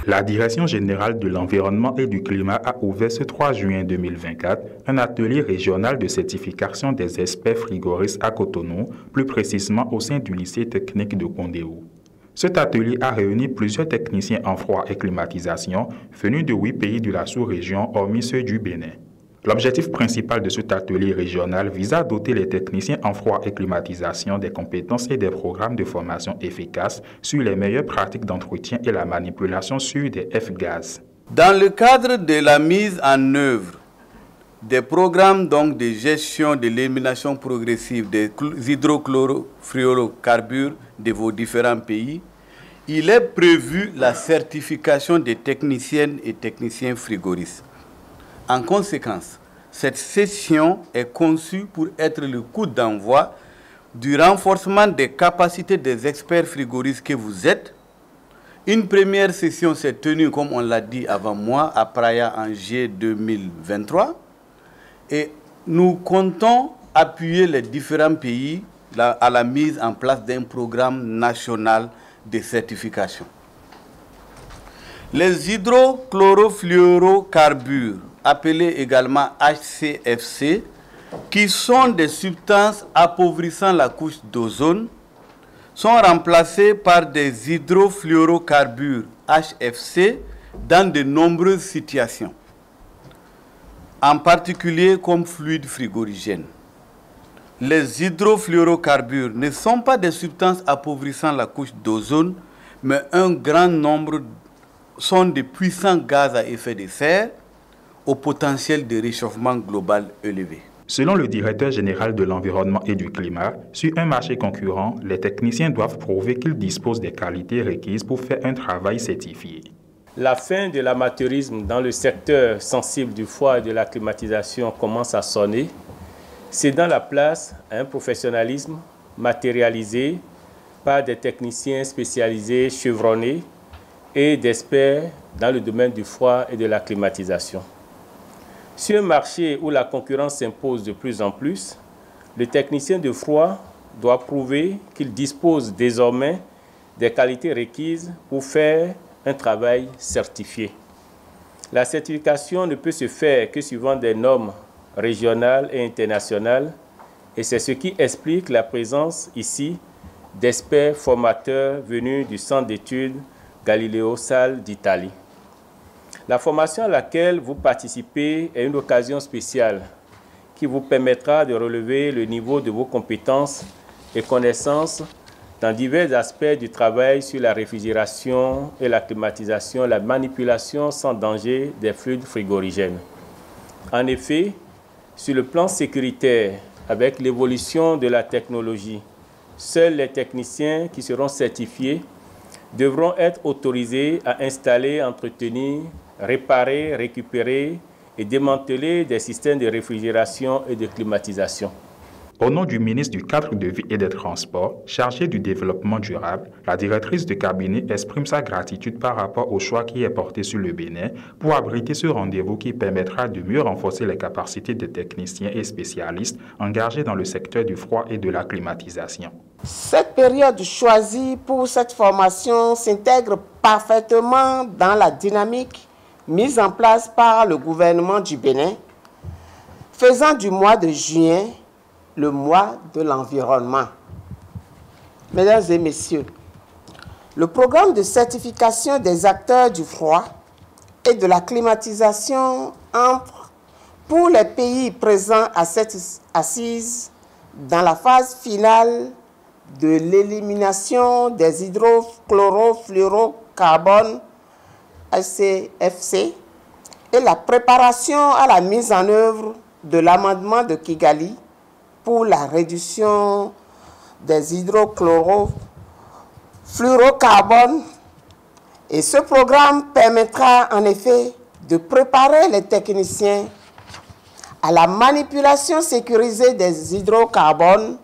La Direction générale de l'environnement et du climat a ouvert ce 3 juin 2024 un atelier régional de certification des experts frigoristes à Cotonou, plus précisément au sein du lycée technique de Kondéou. Cet atelier a réuni plusieurs techniciens en froid et climatisation venus de 8 pays de la sous-région, hormis ceux du Bénin. L'objectif principal de cet atelier régional vise à doter les techniciens en froid et climatisation des compétences et des programmes de formation efficaces sur les meilleures pratiques d'entretien et la manipulation sur des F-gaz. Dans le cadre de la mise en œuvre des programmes de gestion de l'élimination progressive des hydrochlorofluorocarbures de vos différents pays, il est prévu la certification des techniciennes et techniciens frigoristes. En conséquence, cette session est conçue pour être le coup d'envoi du renforcement des capacités des experts frigoristes que vous êtes. Une première session s'est tenue, comme on l'a dit avant moi, à Praia en juillet 2023. Et nous comptons appuyer les différents pays à la mise en place d'un programme national de certification. Les hydrochlorofluorocarbures, appelés également HCFC, qui sont des substances appauvrissant la couche d'ozone, sont remplacés par des hydrofluorocarbures HFC dans de nombreuses situations, en particulier comme fluide frigorigène. Les hydrofluorocarbures ne sont pas des substances appauvrissant la couche d'ozone, mais un grand nombre sont de puissants gaz à effet de serre au potentiel de réchauffement global élevé. Selon le directeur général de l'environnement et du climat, sur un marché concurrent, les techniciens doivent prouver qu'ils disposent des qualités requises pour faire un travail certifié. La fin de l'amateurisme dans le secteur sensible du froid et de la climatisation commence à sonner, cédant la place à un professionnalisme matérialisé par des techniciens spécialisés chevronnés et d'experts dans le domaine du froid et de la climatisation. Sur un marché où la concurrence s'impose de plus en plus, le technicien de froid doit prouver qu'il dispose désormais des qualités requises pour faire un travail certifié. La certification ne peut se faire que suivant des normes régionales et internationales, et c'est ce qui explique la présence ici d'experts formateurs venus du centre d'études Galileo Salle d'Italie. La formation à laquelle vous participez est une occasion spéciale qui vous permettra de relever le niveau de vos compétences et connaissances dans divers aspects du travail sur la réfrigération et la climatisation, la manipulation sans danger des fluides frigorigènes. En effet, sur le plan sécuritaire, avec l'évolution de la technologie, seuls les techniciens qui seront certifiés devront être autorisés à installer, entretenir, réparer, récupérer et démanteler des systèmes de réfrigération et de climatisation. Au nom du ministre du Cadre de vie et des Transports, chargé du développement durable, la directrice de cabinet exprime sa gratitude par rapport au choix qui est porté sur le Bénin pour abriter ce rendez-vous qui permettra de mieux renforcer les capacités des techniciens et spécialistes engagés dans le secteur du froid et de la climatisation. Cette période choisie pour cette formation s'intègre parfaitement dans la dynamique mise en place par le gouvernement du Bénin, faisant du mois de juin le mois de l'environnement. Mesdames et messieurs, le programme de certification des acteurs du froid et de la climatisation entre pour les pays présents à cette assise dans la phase finale de l'élimination des hydrochlorofluorocarbones HCFC et la préparation à la mise en œuvre de l'amendement de Kigali pour la réduction des hydrochlorofluorocarbones. Et ce programme permettra en effet de préparer les techniciens à la manipulation sécurisée des hydrocarbones,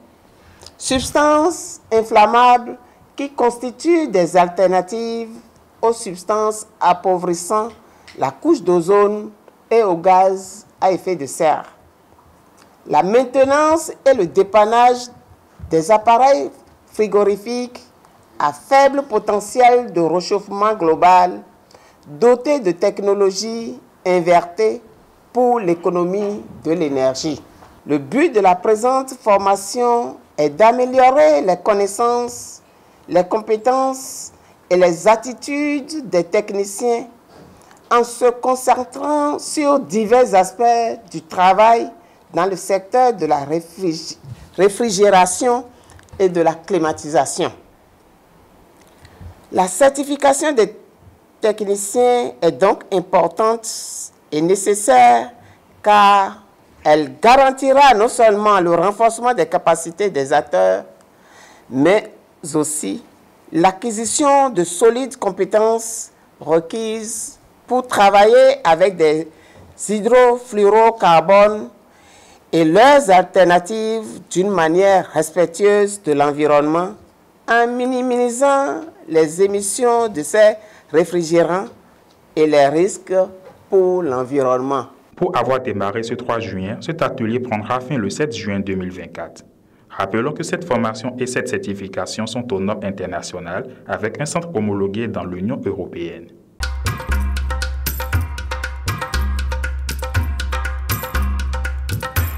substances inflammables qui constituent des alternatives aux substances appauvrissant la couche d'ozone et aux gaz à effet de serre. La maintenance et le dépannage des appareils frigorifiques à faible potentiel de réchauffement global dotés de technologies invertées pour l'économie de l'énergie. Le but de la présente formation est d'améliorer les connaissances, les compétences et les attitudes des techniciens en se concentrant sur divers aspects du travail dans le secteur de la réfrigération et de la climatisation. La certification des techniciens est donc importante et nécessaire car elle garantira non seulement le renforcement des capacités des acteurs, mais aussi l'acquisition de solides compétences requises pour travailler avec des hydrofluorocarbones et leurs alternatives d'une manière respectueuse de l'environnement, en minimisant les émissions de ces réfrigérants et les risques pour l'environnement. Pour avoir démarré ce 3 juin, cet atelier prendra fin le 7 juin 2024. Rappelons que cette formation et cette certification sont aux normes internationales avec un centre homologué dans l'Union européenne.